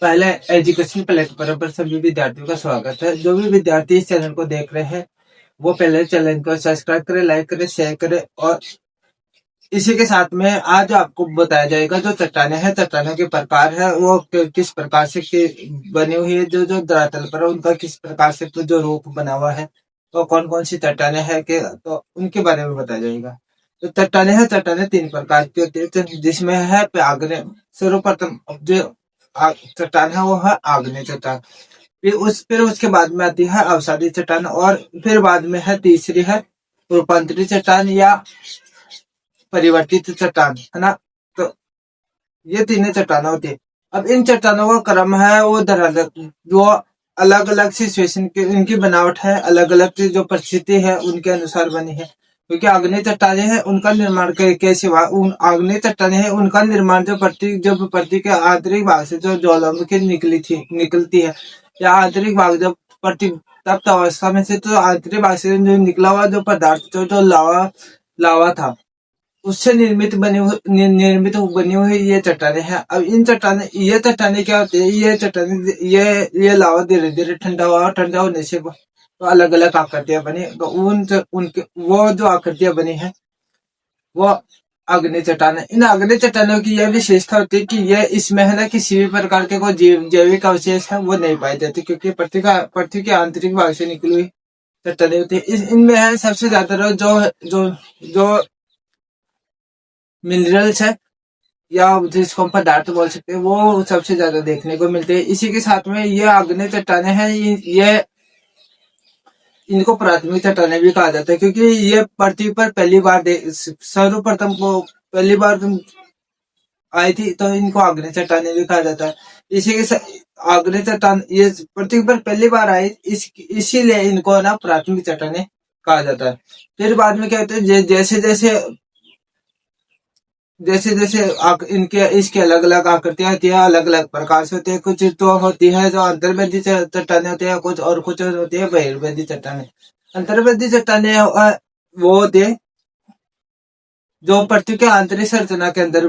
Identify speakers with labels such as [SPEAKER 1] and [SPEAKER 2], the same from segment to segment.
[SPEAKER 1] पहले education platform पर सभी विद्यार्थियों का स्वागत है। जो भी विद्यार्थी इस चैनल को देख रहे हैं वो पहले चैनल को सब्सक्राइब करें, लाइक करें, शेयर करें। और इसी के साथ में आज आपको बताया जाएगा जो चट्टानें हैं, चट्टानों के प्रकार है, वो किस प्रकार से बनी हुई है, जो जो धरातल पर है उनका किस प्रकार से जो रूप बना हुआ है, तो कौन कौन सी चट्टानें हैं के तो उनके बारे में बताया जाएगा। तो चट्टानें हैं, चट्टानें तीन प्रकार की होती है, जिसमें है आग्नेय। सर्वप्रथम जो चट्टान है वो है आग्नेय चट्टान। फिर उसके बाद में आती है अवसादी चट्टान, और फिर बाद में है तीसरी है रूपांतरित चट्टान या परिवर्तित चट्टान, है ना। तो ये तीनों चट्टान होती है। अब इन चट्टानों का क्रम है वो दरअसल जो अलग अलग सिचुएशन की इनकी बनावट है, अलग अलग जो परिस्थिति है उनके अनुसार बनी है। क्योंकि आग्नेय चट्टानें हैं उनका निर्माण कैसे हुआ, उन आग्नेय चट्टानें हैं उनका निर्माण जो पृथ्वी के आंतरिक भाग से जो ज्वालामुखी निकलती है, या आंतरिक भाग जब पृथ्वी तप्त अवस्था में से तो आंतरिक भाग से जो निकला हुआ जो पदार्थ जो लावा था उससे निर्मित बनी हुई ये चट्टानें हैं। अब इन चट्टानें क्या होती है, ये चट्टानें ये लावा धीरे धीरे ठंडा होने से तो अलग अलग आकृतियां बनी। तो उनके वो जो आकृतियां बनी है वो अग्नि चट्टान है। इन अग्नि चट्टानों की यह विशेषता होती है कि ये इसमें है ना किसी भी प्रकार के कोई जैविक अवशेष है वो नहीं पाए जाते, क्योंकि पृथ्वी के आंतरिक भाग से निकली हुई चट्टानें होती है। इनमें है सबसे ज्यादा जो जो जो मिनरल्स है या जिसको हम पदार्थ बोल सकते हैं वो सबसे ज्यादा देखने को मिलते हैं। इसी के साथ में ये आग्नेय चट्टानें हैं, ये इनको प्राथमिक चट्टानें भी कहा जाता है, क्योंकि ये पृथ्वी पर सर्वप्रथम को पहली बार आई थी, तो इनको आग्नेय चट्टानें भी कहा जाता है। इसी के आग्नेय चट्टान ये पृथ्वी पर पहली बार आई, इसीलिए इनको ना प्राथमिक चट्टानें कहा जाता है। फिर बाद में क्या होता है, जैसे जैसे इनके इसके अलग अलग आकृतियां होती है, अलग अलग प्रकार से होती है। कुछ तो होती है जो अंतर्वेदी चट्टानें होती है, कुछ होती है बहिर्वेदी चट्टानें। अंतर्वेदी चट्टानें वो होती है जो पृथ्वी के आंतरिक संरचना के अंदर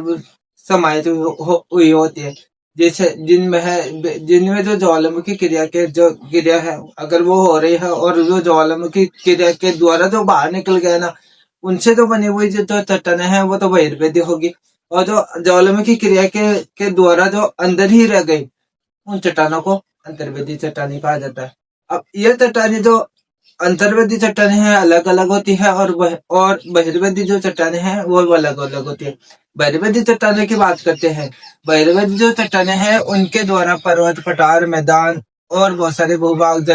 [SPEAKER 1] समाहित हुई होती है, जैसे जिनमें जो ज्वालामुखी क्रिया है अगर वो हो रही है, और जो ज्वालामुखी क्रिया के द्वारा जो बाहर निकल गया ना, उनसे तो बनी हुई जो चट्टानें हैं वो तो बहिर्वेदी होगी। और जो ज्वालामुखी क्रिया के द्वारा जो अंदर ही रह गई उन चट्टानों को अंतर्वेदी चट्टानें कहा जाता है। अब ये चट्टानें जो अंतर्वेदी चट्टानें हैं अलग अलग होती है, और बहिर्वेदी जो चट्टानें हैं वो अलग अलग होती है। बहिर्वेदी चट्टानें की बात करते हैं। बहिर्वेदी जो चट्टानें हैं उनके द्वारा पर्वत, पठार, मैदान और बहुत सारे भूभाग,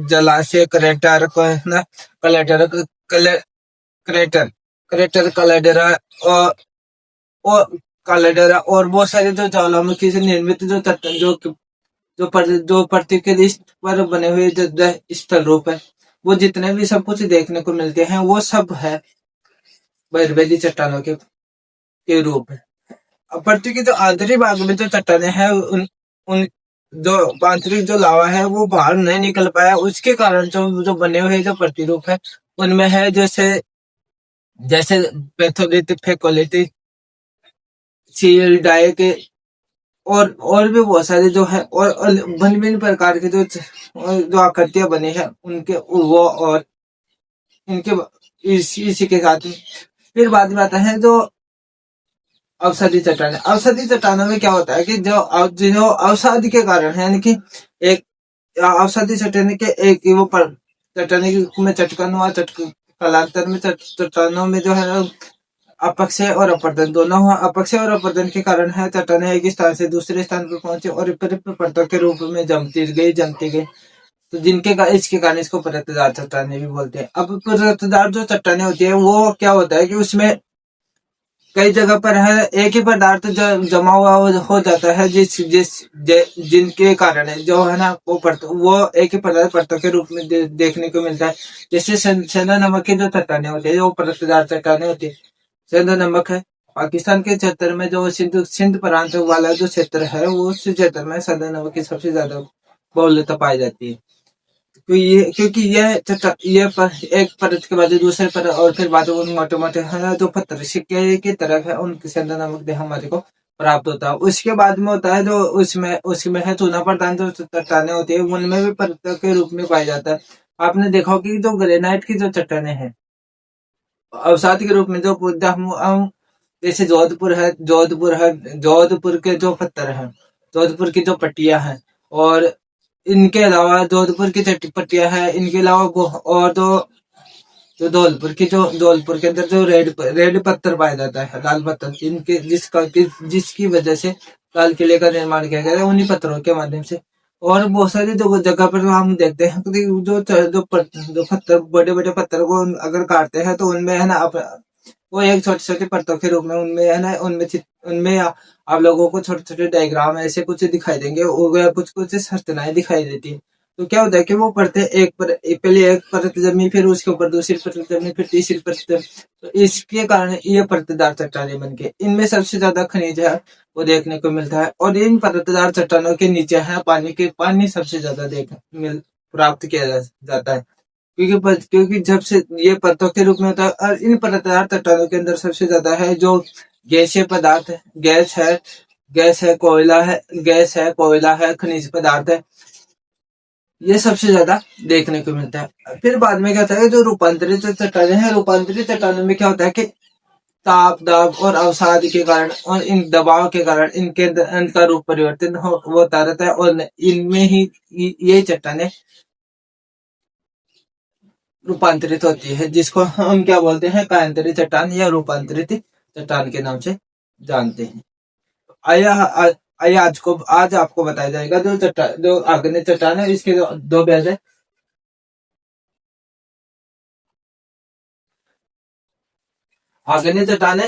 [SPEAKER 1] जलाशय, क्रेटर क्रेटर क्रेटर कैल्डेरा और कैल्डेरा और बहुत सारे जो ज्वालामुखी से निर्मित जो पृथ्वी के इस पर बने हुए जो स्थल रूप है, वो जितने भी सब कुछ देखने को मिलते हैं वो सब है बहिर्वेदी चट्टानों के रूप है। अब पृथ्वी के जो आंतरिक भाग में जो चट्टानें हैं उन जो आंतरिक जो लावा है वो बाहर नहीं निकल पाया, उसके कारण जो बने हुए जो प्रतिरूप है उनमें है जैसे पैथोलिथिक, फेकोलिथिक, सील डाई के और भी बहुत सारे जो है और भिन्न भिन्न प्रकार के जो आकृतियां बनी है उनके वो और इनके इसी के साथ फिर बाद में आता है जो औषधि चट्टान। औषधि चट्टानों में क्या होता है कि जो औषधि के कारण है, यानी कि एक औषधि चट्टान के एक वो चट्टान में चटकन हुआ, कालांतर में चट्टानों में जो है अपक्षय और अपर्दन दोनों हुआ। अपक्षय और अपर्दन के कारण है चट्टानें एक स्थान से दूसरे स्थान पर पहुंचे और परतों के रूप में जमती गई, तो इसके कारण इसको परतदार चट्टानें भी बोलते हैं। अब परतदार जो चट्टानें होती है वो क्या होता है कि उसमें कई जगह पर है एक ही पदार्थ जमा हुआ हो जाता है, जिनके कारण है जो है ना वो एक ही पदार्थ परतों के रूप में देखने को मिलता है। जैसे सेंधा नमक की जो चट्टानें होती है वो परतदार चट्टानें होती है। सेंधा नमक है पाकिस्तान के क्षेत्र में जो सिंध प्रांत वाला जो क्षेत्र है वो उस क्षेत्र में सेंधा नमक की सबसे ज्यादा बहुलता पाई जाती है। क्योंकि ये एक परत के बाद दूसरे परत और फिर बाद में मोटे मोटे है जो पत्थर सिक्के की तरह है उनके अंदर नमक हमारे को प्राप्त होता है। उसके बाद में होता है जो उसमें उसमें है चूना प्रधान जो चट्टाने होती है, उनमें भी परत के रूप में पाया जाता है। आपने देखा होगा कि जो ग्रेनाइट की जो चट्टाने हैं अवसाद के रूप में जो हम जैसे जोधपुर के जो पत्थर हैं, जोधपुर की जो पट्टियां हैं, और इनके अलावा जोधपुर की पट्टियां हैं, इनके अलावा और जो धौलपुर के अंदर जो रेड पत्थर पाया जाता है, लाल पत्थर, इनके जिसकी वजह से लाल किले का निर्माण किया गया है उन्हीं पत्थरों के माध्यम से। और बहुत सारी जगह पर हम देखते हैं कि जो पत्थर, बड़े बड़े पत्थर को अगर काटते हैं तो उनमें है ना वो एक छोटे छोटे परतों के रूप में उनमें है ना उनमें आप लोगों को छोटे छोटे डायग्राम ऐसे कुछ दिखाई देंगे, और कुछ कुछ संरचनाएं दिखाई देती है। तो क्या होता है कि वो परतें पहले एक परत जमी, फिर उसके ऊपर दूसरी परत जमी, फिर तीसरी परत जमी। तो इसके कारण ये परतदार चट्टानें बन के इनमें सबसे ज्यादा खनिज है वो देखने को मिलता है। और इन परतदार चट्टानों के नीचे है पानी सबसे ज्यादा प्राप्त किया जाता है। क्योंकि जब से ये परतों के रूप में होता है, और इन परतदार चट्टानों के अंदर सबसे ज्यादा है जो गैसीय पदार्थ है, गैस है, कोयला है, खनिज पदार्थ है, ये सबसे ज्यादा देखने को मिलता है। फिर बाद में क्या होता है, जो रूपांतरित चट्टानें हैं, रूपांतरित चट्टानों में क्या होता है कि ताप दाब और अवसाद के कारण और इन दबाव के कारण इनका रूप परिवर्तन होता रहता है, और इनमें ही ये चट्टानें रूपांतरित होती है, जिसको हम क्या बोलते हैं, कायांतरित चट्टान या रूपांतरित चट्टान के नाम से जानते हैं। आइए आइए आज आपको बताया जाएगा जो आग्नेय चट्टान है, इसके दो भेद है। आग्नेय चट्टान है,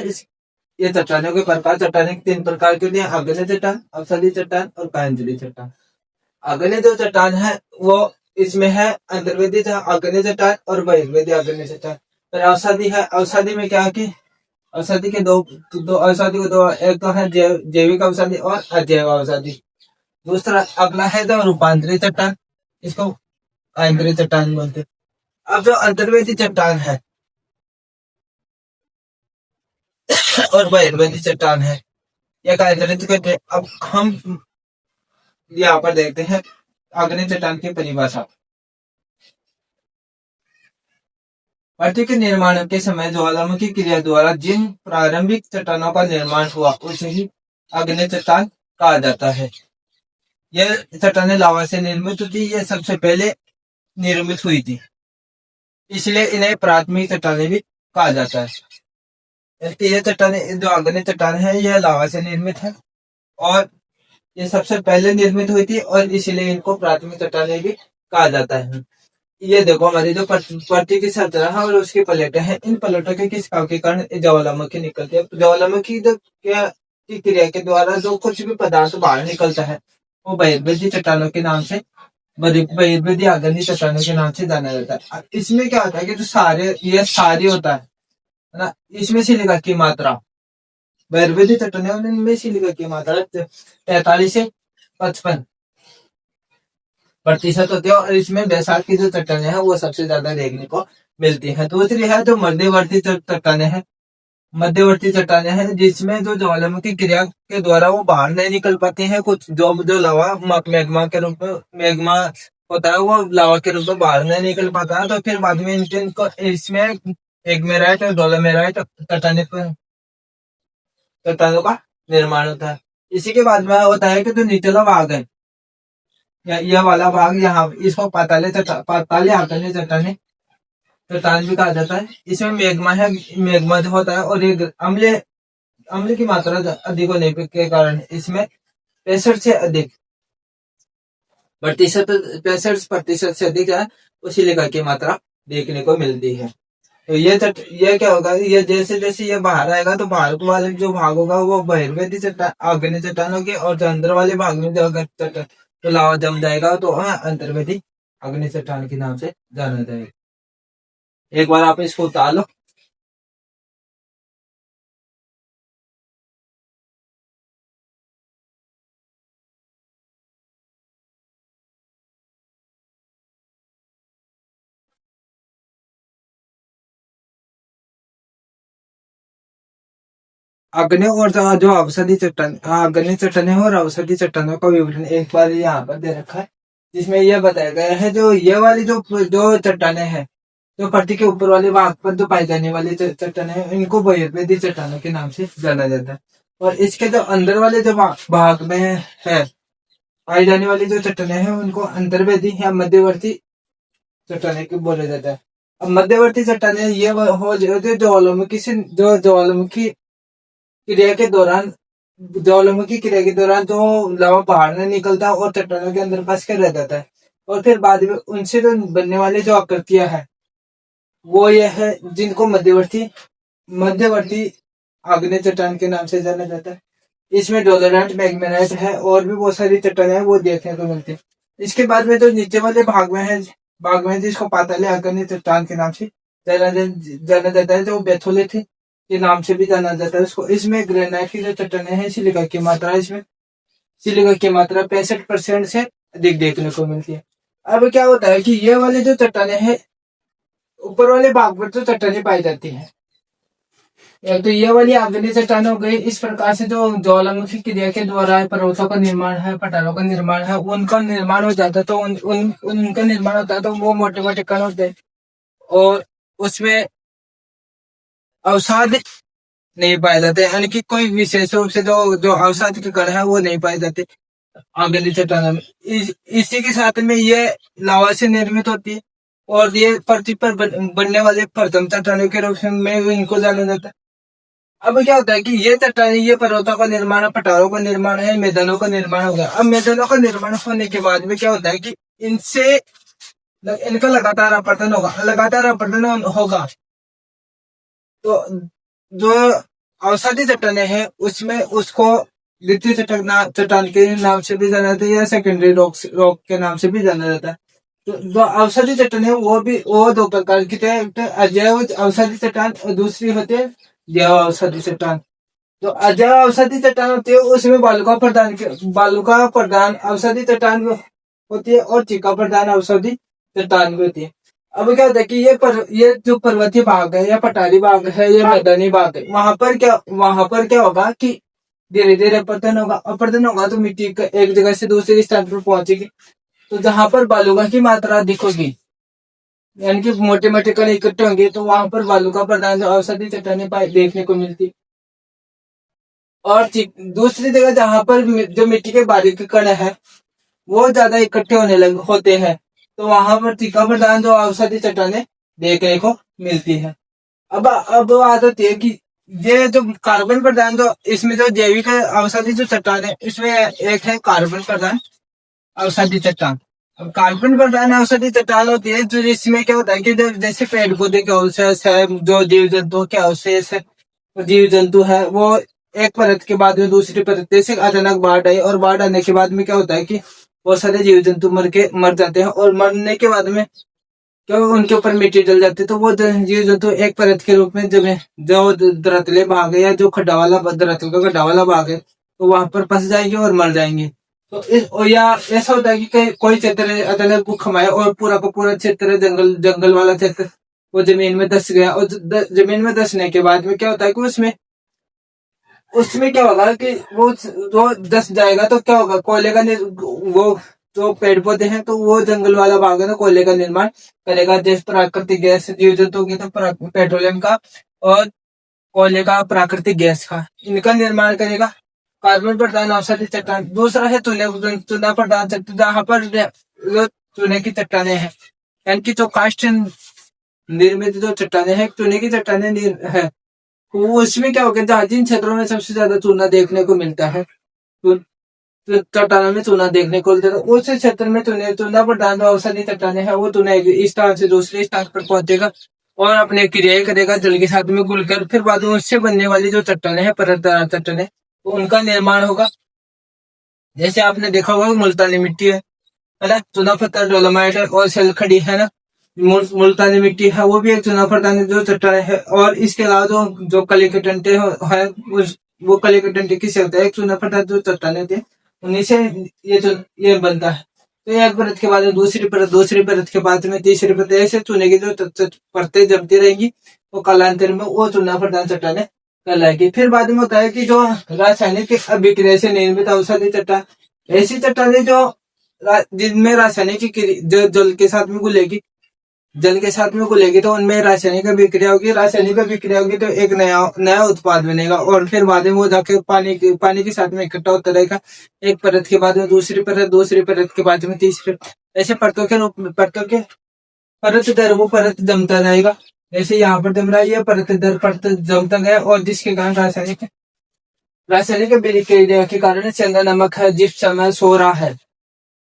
[SPEAKER 1] ये चट्टानों के प्रकार, चट्टाने के तीन प्रकार के होते हैं, आग्नेय चट्टान, अवसादी चट्टान और कायांतरित चट्टान। आग्नेय जो चट्टान है वो इसमें है अंतर्वेदी आग्नेय चट्टान और बहिर्वेदी आग्नेय चट्टान। पर अवसादी है, अवसादी में क्या है कि औषधि के दो औषधि को दो, एक तो है जैविक औषधि और अजैव औषधि। दूसरा अगला है जो रूपांतरित चट्टान, इसको आंतरिक चट्टान बोलते हैं। अब जो अंतर्वेदी चट्टान है और बहिर्वेदी चट्टान है, यह आंतरिक कहते हैं। अब हम यहाँ पर देखते हैं आग्नेय चट्टान की परिभाषा। पृथ्वी के निर्माण के समय ज्वालामुखी क्रिया द्वारा जिन प्रारंभिक चट्टानों का निर्माण हुआ उसे ही आग्नेय चट्टान कहा जाता है। यह चट्टानें लावा से निर्मित होती, यह सबसे पहले निर्मित हुई थी, इसलिए इन्हें प्राथमिक चट्टानें भी कहा जाता है। ये चट्टानें जो आग्नेय चट्टान है यह लावा से निर्मित है, और ये सबसे पहले निर्मित हुई थी, और इसलिए इनको प्राथमिक चट्टानें भी कहा जाता है। ये देखो हमारी जो पृथ्वी की सतह है और उसकी प्लेटें हैं, इन प्लेटों के किस काम के कारण ज्वालामुखी निकलती है। ज्वालामुखी की क्रिया के द्वारा जो कुछ भी पदार्थ बाहर निकलता है वो बहिर्वेदी चट्टानों के नाम से, बहिर्वेदी आग्नेय चट्टानों के नाम से जाना जाता है। इसमें क्या होता है कि जो ये सारे होता है ना, इसमें सिलिका की मात्रा, बहिर्वेदी चट्टानें उनमें सिलिका की मात्रा 43 से 55% होती है, और इसमें बैसाख की जो चट्टानें हैं वो सबसे ज्यादा देखने को मिलती है। दूसरी है जो मध्यवर्ती चट्टानें हैं, मध्यवर्ती चट्टानें हैं जिसमें जो ज्वालामुखी क्रिया के द्वारा वो बाहर नहीं निकल पाती हैं, कुछ जो लावा मैग्मा के रूप में मैग्मा होता है वो लावा के रूप में बाहर नहीं निकल पाता है, तो फिर बाद में इनको इसमें एग्मेराइट और डोलोमेराइट चट्टानों का निर्माण होता है। इसी के बाद में होता है कि जो निचला भाग है, यह वाला भाग, यहाँ इसको पाताले आकने चट्टाने चट्टान भी कहा जाता है। इसमें मेग्मा है, मेग्मा जो होता है, और ये अम्ल अम्ल की मात्रा अधिक होने के कारण इसमें 65% से अधिक है वो सिलिका की मात्रा देखने को मिलती है। तो ये क्या होगा, ये जैसे जैसे ये बाहर आएगा तो बाहर वाले जो भाग होगा वो बहिर्वेदी चट्टान आग्नेय चट्टान होगी, और जो अंदर वाले भाग में जो अगर चट्टान तो लावा जम जाएगा तो अंतर्वेदी आग्नेय चट्टान के नाम से जाना जाएगा। एक बार आप इसको उतार लो। अग्नि और जो औषधि चट्टान, अग्नि चट्टान है और औषधि चट्टानों का विवरण एक बार यहाँ पर दे रखा है, जिसमें यह बताया गया है जो ये वाली जो चट्टाने हैं, जो पृथ्वी के ऊपर वाले भाग पर जो पाई जाने वाली चट्टाने हैं, इनको बृहस्पति चट्टानों के नाम से जाना जाता है। और इसके जो अंदर वाले जो भाग में है पाई जाने वाली जो चट्टाने हैं, उनको अंतर्वेदी या मध्यवर्ती चट्टाने को बोला जाता है। अब मध्यवर्ती चट्टाने ये हो जो ज्वालामुखी क्रिया के दौरान जो लावा बाहर नहीं निकलता और चट्टानों के अंदर फंस कर रह जाता है, और फिर बाद में उनसे जो बनने वाली जो आकृतियां है वो ये है, जिनको मध्यवर्ती आग्नेय चट्टान के नाम से जाना जाता है। इसमें डोलोराइट, मैग्मेनाइट है और भी बहुत सारी चट्टानें हैं, वो देखने को मिलती है। इसके बाद में जो नीचे वाले भाग में जिसको पाताली आग्नेय चट्टान के नाम से जाना जाता है, जो बेथोलिथ के नाम से भी जाना जाता है उसको। इसमें ग्रेनाइट की जो चट्टानें हैं, सिलिका की मात्रा 65% से अधिक देखने को मिलती है। अब क्या होता है कि ये वाले जो चट्टानें हैं, ऊपर वाले भाग पर जो चट्टानें पाई जाती है, एक तो ये वाली आग्नेय चट्टान हो गई। इस प्रकार से जो ज्वालामुखी क्रिया के द्वारा पर्वतों का निर्माण है, पठारों का निर्माण है, उनका निर्माण हो जाता है, तो उनका निर्माण होता है, तो वो मोटे मोटे कण होते हैं और उसमें अवसाद नहीं पाए जाते, यानी कि कोई विशेष रूप से जो अवसाद के कण है वो नहीं पाए जाते आग्नेय चट्टानों में। इसी के साथ में ये लावा से निर्मित होती है और ये पृथ्वी पर बनने वाले प्रथम चट्टानों के रूप में इनको जाना जाता है। अब क्या होता है कि ये चट्टानें, ये पर्वतों का निर्माण, पठारों का निर्माण है, मैदानों का निर्माण होगा। अब मैदानों का निर्माण होने के बाद में क्या होता है कि इनका लगातार अपरदन होगा। तो जो औषधि चट्टानें हैं उसमें उसको द्वितीय चट्टान के नाम से भी जाना जाता है या सेकेंडरी रॉक के नाम से भी जाना जाता है। तो जो औषधि चट्टान है वो दो प्रकार की थे, अजैव औषधि चट्टान और दूसरी होती है जैव औषधि चट्टान। तो अजैव औषधि चट्टान होती है उसमें बालुका प्रधान औषधि चट्टान होती है और चिका प्रधान औषधि चट्टान भी होती है। अब क्या होता है कि ये जो पर्वतीय भाग है या पठारी भाग है या मैदानी भाग है, वहां पर क्या होगा कि धीरे धीरे अपरदन होगा तो मिट्टी एक जगह से दूसरे स्थान पर पहुंचेगी। तो जहां पर बालुका की मात्रा अधिक होगी, यानी कि मोटे मोटे कण इकट्ठे होंगे, तो वहां पर बालुका प्रधान औषधि चट्टानें देखने को मिलती। और दूसरी जगह जहां पर जो मिट्टी के बारीक कण है वो ज्यादा इकट्ठे होते हैं, तो वहां पर चिका प्रधान जो औषधि चट्टानें देखने को मिलती है। अब बात होती है कि ये जो कार्बन प्रधान, जो इसमें जो जैविक औषधि जो चट्टान है, इसमें एक है कार्बन प्रधान औषधि चट्टान। अब कार्बन प्रधान औषधि चट्टान होती है जो जिसमें क्या होता है कि जैसे पेड़ पौधे के अवशेष है, जो जीव जंतुओं के अवशेष है, जीव जंतु है, वो एक परत के बाद में दूसरी परत, जैसे अचानक बाढ़ आई और बाढ़ आने के बाद में क्या होता है कि बहुत सारे जीव जंतु मर जाते हैं, और मरने के बाद में क्यों उनके ऊपर मिट्टी डल जाती है, तो वो जीव जंतु एक परत के रूप में जो धरातले भाग है या जो धरातल का खड्डा वाला भाग है, तो वहां पर फंस जाएंगे और मर जाएंगे। तो या ऐसा होता है कि कोई क्षेत्र अचानक भूख हमारे और पूरा का पूरा क्षेत्र जंगल वाला क्षेत्र वो जमीन में धस गया, और जमीन में धसने के बाद में क्या होता है कि उसमें क्या होगा कि वो जो धस जाएगा, तो क्या होगा, कोयले का वो जो पेड़ पौधे हैं, तो वो जंगल वाला भाग है ना, कोयले का निर्माण करेगा। जैसे प्राकृतिक गैस जीव जंतु की, तो पेट्रोलियम का और कोयले का, प्राकृतिक गैस का, इनका निर्माण करेगा कार्बन प्रधान औषधि चट्टान। दूसरा है चूना प्रधान चट्टान, जहाँ पर चूने की चट्टाने हैं, यानी कि जो काष्ठ निर्मित जो चट्टाने हैं, चूने की चट्टाने है, तो उसमें क्या होगा, जहाँ जिन क्षेत्रों में सबसे ज्यादा चूना देखने को मिलता है, चट्टानों में चूना देखने को मिलता है, उस क्षेत्र में चूना प्रधान जो औषधि चट्टाने हैं, वो चूना एक स्थान से दूसरे स्थान पर पहुंचेगा और अपने क्रियाएं करेगा जल के साथ में घुलकर। फिर बाद में उससे बनने वाली जो चट्टाने हैं, परतदार चट्टाने, तो उनका निर्माण होगा। जैसे आपने देखा होगा मुल्तानी मिट्टी है ना, चूना पत्थर, डोलोमाइट और सेल खड़ी है ना, मुल्तानी मिट्टी है, वो भी एक चूना प्रधान जो चट्टान है। और इसके अलावा जो कले के टंटे है, वो कले के टंटे किससे होता है, एक चूना प्रधान जो चट्टान होते हैं उन्हीं से ये बनता है। तो एक परत के बाद में दूसरी परत के बाद में तीसरी परत, ऐसे चूने की जो परतें जमती रहेंगी, वो कालांतर में वो चूना प्रधान चट्टाने कहलाएगी। फिर बाद में होता है कि जो रासायनिक अभिक्रिया से निर्मित औषधि चट्टान, ऐसी चट्टानें जो जिनमें रासायनिक जो जल के साथ में घुलेगी, जल के साथ में घुलेगी तो उनमें रासायनिक अभिक्रिया होगी, रासायनिक अभिक्रिया होगी तो एक नया नया उत्पाद बनेगा और फिर बाद में वो जाके पानी के साथ में इकट्ठा होता रहेगा। एक परत के बाद में दूसरी परत, दूसरी परत के बाद में तीसरी, ऐसे परतों के रूप में परत दर वो परत जमता जाएगा। जैसे यहाँ पर जम रहा है, ये परत दर परत जमता गया और जिसके कारण रासायनिक अभिक्रिया के कारण चंदा नमक है, जिप्सम है, सोरा है,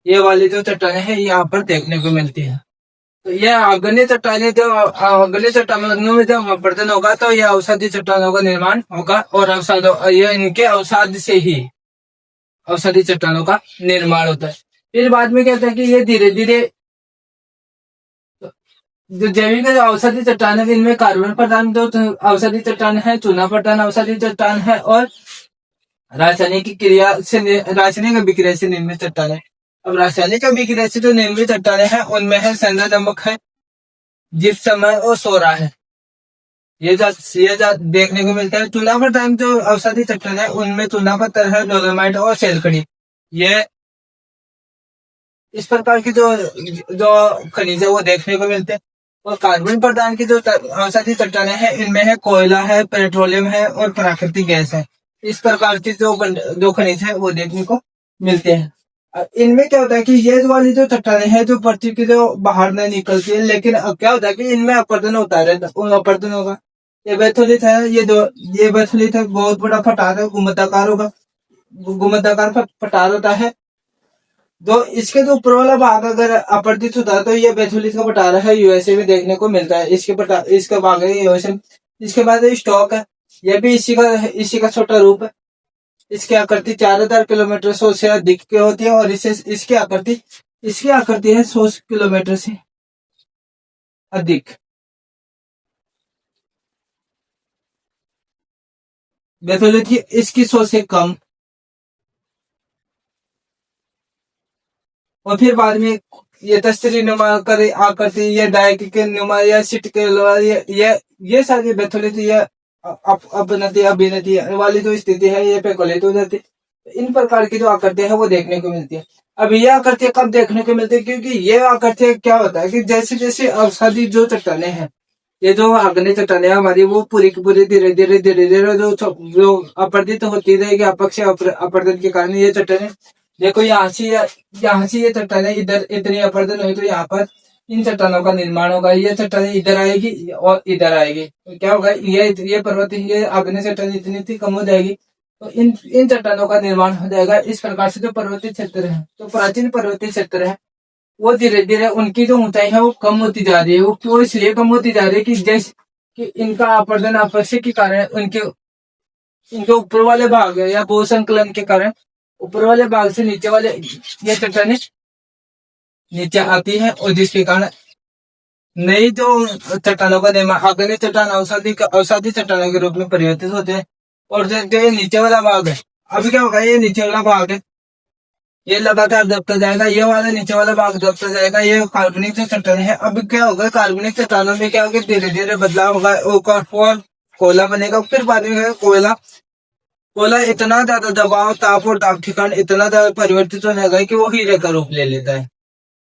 [SPEAKER 1] ये वाली जो चट्टानें हैं यहाँ पर देखने को मिलती है। तो ये आग्नेय चट्टानें, जो आग्नेय चट्टानों में जब अपरदन होगा तो यह औषधि चट्टानों का निर्माण होगा और यह इनके अवसाद से ही औषधि चट्टानों का निर्माण होता है। फिर बाद में कहते हैं कि ये धीरे धीरे जो जैविक औषधि चट्टान है, इनमें कार्बन प्रधान जो औषधि चट्टान है, चूना प्रधान औषधि चट्टान है और रासायनिक अभिक्रिया से निर्मित चट्टान है। अब रासायनिक अभिक्रिया से जो निर्मित चट्टानें हैं उनमें है सेंधा नमक है, जिप्सम है और सोरा है। ये देखने को मिलता है। चूना प्रधान जो औषधि चट्टान है उनमें चूना पत्थर है, डोलोमाइट और सेलकड़ी, ये इस प्रकार की जो खनिज है वो देखने को मिलते हैं। और कार्बन प्रधान की जो औषधि चट्टानें हैं इनमें है कोयला है, पेट्रोलियम है और प्राकृतिक गैस है। इस प्रकार की जो खनिज है वो देखने को मिलते हैं। इनमें क्या होता है कि ये वाली जो चट्टानें हैं जो पृथ्वी की जो बाहर नहीं निकलती है, लेकिन अब क्या होता है कि इनमें अपरदन होता है, अपरदन होगा। ये बैथोलिथ है, ये बैथोलिथ है, बहुत बड़ा पठार है, घुमताकार होगा, घुमताकार पठार होता है। जो इसके जो ऊपर वाला भाग अगर अपरदित होता है तो ये बैथोलिथ का पठार है, यूएसए में देखने को मिलता है। इसका भाग है यूएसए। इसके बाद स्टॉक है, यह भी इसी का छोटा रूप है। इसकी आकृति 4000 किलोमीटर 100 से अधिक की होती है और इसकी आकृति है 100 किलोमीटर से अधिक। बैथोलिथ की इसकी 100 से कम। और फिर बाद में ये तस्तरी नुमा आकृति, ये डायक के नुमा या सिट के ये सारी बैथोलिथ, ये अभिनति वाली जो स्थिति है ये पेकोलिथ हो जाती है। इन प्रकार की जो आकृतियां है वो देखने को मिलती है। अब ये आकृतियां कब देखने को मिलती है, क्योंकि ये आकृतियां क्या होता है कि जैसे जैसे औषधि जो चट्टानें हैं, ये जो आग्नेय चट्टानें हमारी वो पूरी की पूरी धीरे धीरे जो अपरदित होती रहेगी, अपक्ष अपरदन के कारण ये चट्टानें, देखो यहाँ से ये चट्टानें इधर इतनी अपरदन हुई तो यहाँ पर इन चट्टानों का निर्माण होगा। ये चट्टानें इधर आएगी और इधर आएगी तो क्या होगा, ये पर्वत, ये आग्नेय चट्टान इतनी कम हो जाएगी तो इन चट्टानों का निर्माण हो जाएगा। इस प्रकार से जो पर्वतीय क्षेत्र है, जो प्राचीन पर्वतीय क्षेत्र है, वो धीरे धीरे उनकी जो ऊंचाई है वो कम होती जा रही है। वो क्यों इसलिए कम होती जा रही है कि जैसे कि इनका अपरदन अपक्ष के कारण इनके ऊपर वाले भाग है या भू संकलन के कारण ऊपर वाले भाग से नीचे वाले ये चट्टानें नीचे आती है और जिसके कारण नई जो चट्टानों का निर्माण, आग्नेय चट्टान औषधि चट्टानों के रूप में परिवर्तित होते हैं। और जो ये नीचे वाला भाग है, अभी क्या होगा, ये नीचे वाला भाग है ये लगातार दबता जाएगा, ये वाला नीचे वाला भाग दबता जाएगा, ये काल्पनिक जो चट्टान है। अब क्या होगा, काल्पनिक चट्टानों में क्या होगा, धीरे धीरे बदलाव होगा और कोयला बनेगा। फिर बाद में कोयला इतना ज्यादा दबाव, ताप और ताप ठिकान इतना ज्यादा परिवर्तित हो जाएगा कि वो हीरे का रूप ले लेता है।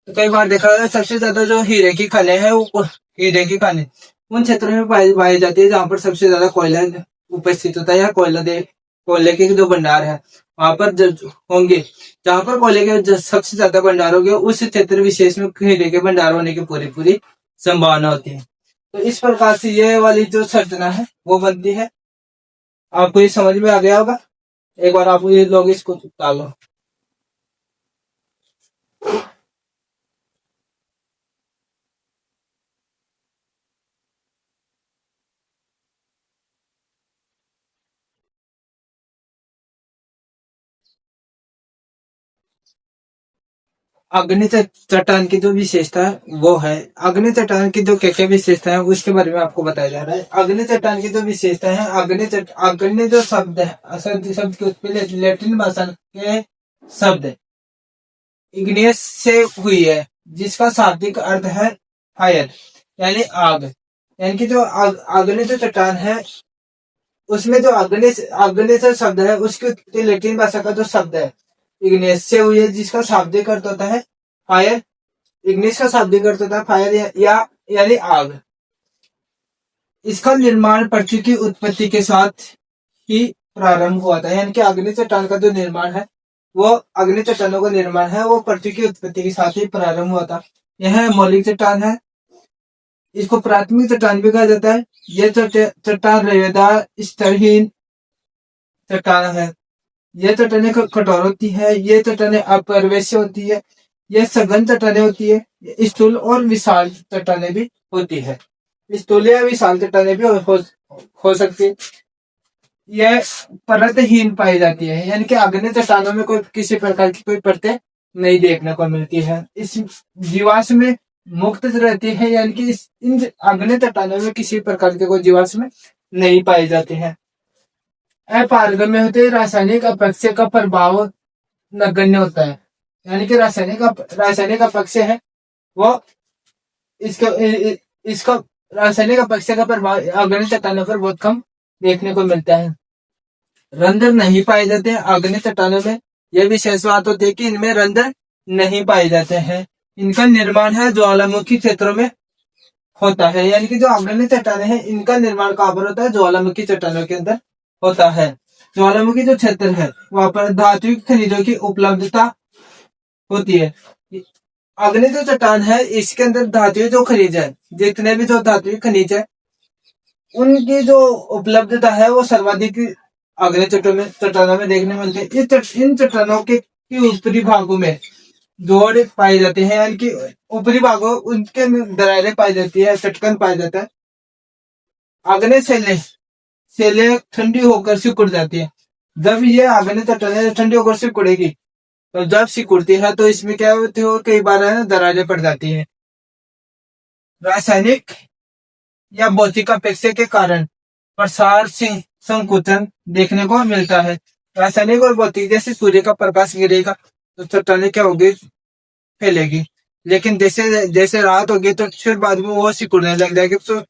[SPEAKER 1] तो कई बार देखा गया सबसे ज्यादा जो हीरे की खानें हैं वो हीरे की खानें उन क्षेत्रों में पाई जाती है जहाँ पर सबसे ज्यादा कोयला उपस्थित होता है या कोयले के जो भंडार है वहां पर होंगे। जहां पर कोयले के सबसे ज्यादा भंडार होंगे उस क्षेत्र विशेष में हीरे के भंडार होने की पूरी संभावना होती है। तो इस प्रकार से ये वाली जो संरचना है वो बनती है। आपको ये समझ में आ गया होगा। एक बार आप ये लोग इसको डालो। अग्नि चट्टान की जो विशेषता है वो है, अग्नि चट्टान की जो क्या विशेषता है उसके बारे में आपको बताया जा रहा है। अग्नि चट्टान की जो विशेषता है, अग्नि जो शब्द है, शब्द की उत्पत्ति लैटिन भाषा के शब्द इग्नियस से हुई है, जिसका शाब्दिक अर्थ है फायर यानी आग। यानी कि जो अग्नि जो चट्टान है उसमें जो अग्नि से शब्द है उसकी उत्पत्ति लैटिन भाषा का जो शब्द है इग्नेस से हुई है, जिसका शाब्दिक अर्थ होता है फायर। इग्निस का शाब्दिक अर्थ होता है फायर या यानी आग। इसका निर्माण पृथ्वी की उत्पत्ति के साथ ही प्रारंभ हुआ था, यानी कि अग्नि चट्टान का जो निर्माण है वो अग्नि चट्टानों का निर्माण है वो पृथ्वी की उत्पत्ति के साथ ही प्रारंभ हुआ था। यह मौलिक चट्टान है, इसको प्राथमिक चट्टान भी कहा जाता है। यह चट्टान रेवेदार स्तरहीन चट्टान है। यह चट्टानें कठोर होती है, ये चट्टानें अपरवेश्य होती है, यह सघन चट्टानें होती है, स्थूल और विशाल चट्टानें भी होती है। स्थूल या विशाल चट्टानें भी हो सकती है। यह परतहीन पाई जाती है, यानी कि अग्नि चट्टानों में कोई किसी प्रकार की कोई परतें नहीं देखने को मिलती है। इस जीवाश्म में मुक्त रहती है, यानी कि इन अग्नि चट्टानों में किसी प्रकार के कोई जीवाश्म नहीं पाए जाते हैं। अपारगम्य होते रासायनिक अपक्षय का प्रभाव नगण्य होता है, यानी कि रासायनिक अपक्षय है वो इसका रासायनिक अपक्षय का प्रभाव अग्नि चट्टानों पर बहुत कम देखने को मिलता है। रंध्र नहीं पाए जाते हैं अग्नि चट्टानों में। यह विशेष बात होती है कि इनमें रंध्र नहीं पाए जाते हैं। इनका निर्माण है ज्वालामुखी क्षेत्रों में होता है, यानी कि जो अग्नि चट्टानें हैं इनका निर्माण कहाँ पर होता है? ज्वालामुखी चट्टानों के अंदर होता है। ज्वालामुखी जो क्षेत्र है वहां पर धात्विक खनिजों की उपलब्धता होती है। अग्नि जो चट्टान है इसके अंदर धात्विक जो खनिज है, जितने भी जो धात्विक खनिज है उनकी जो उपलब्धता है वो सर्वाधिक अग्नि चट्टानों में देखने मिलते हैं। इन चट्टानों के ऊपरी भागों में जोड़ पाए जाते हैं, यानी कि ऊपरी भागों उनके दरारें पाई जाती है, चटकन पाया जाता है। अग्नि सेले ठंडी होकर सिकुड़ जाती है। जब ये अग्नि चट्टानें ठंडी होकर सिकुड़ेगी तो जब सिकुड़ती है तो इसमें क्या होती है, कई बार है ना दरारें पड़ जाती है। रासायनिक या भौतिक अपेक्षा के कारण प्रसार संकुचन देखने को मिलता है। रासायनिक और भौतिक, जैसे सूर्य का प्रकाश गिरेगा तो चट्टानें क्या होगी? फैलेगी। लेकिन जैसे जैसे रात होगी तो फिर बाद में वो सिकुड़ने लग जाएगी, तो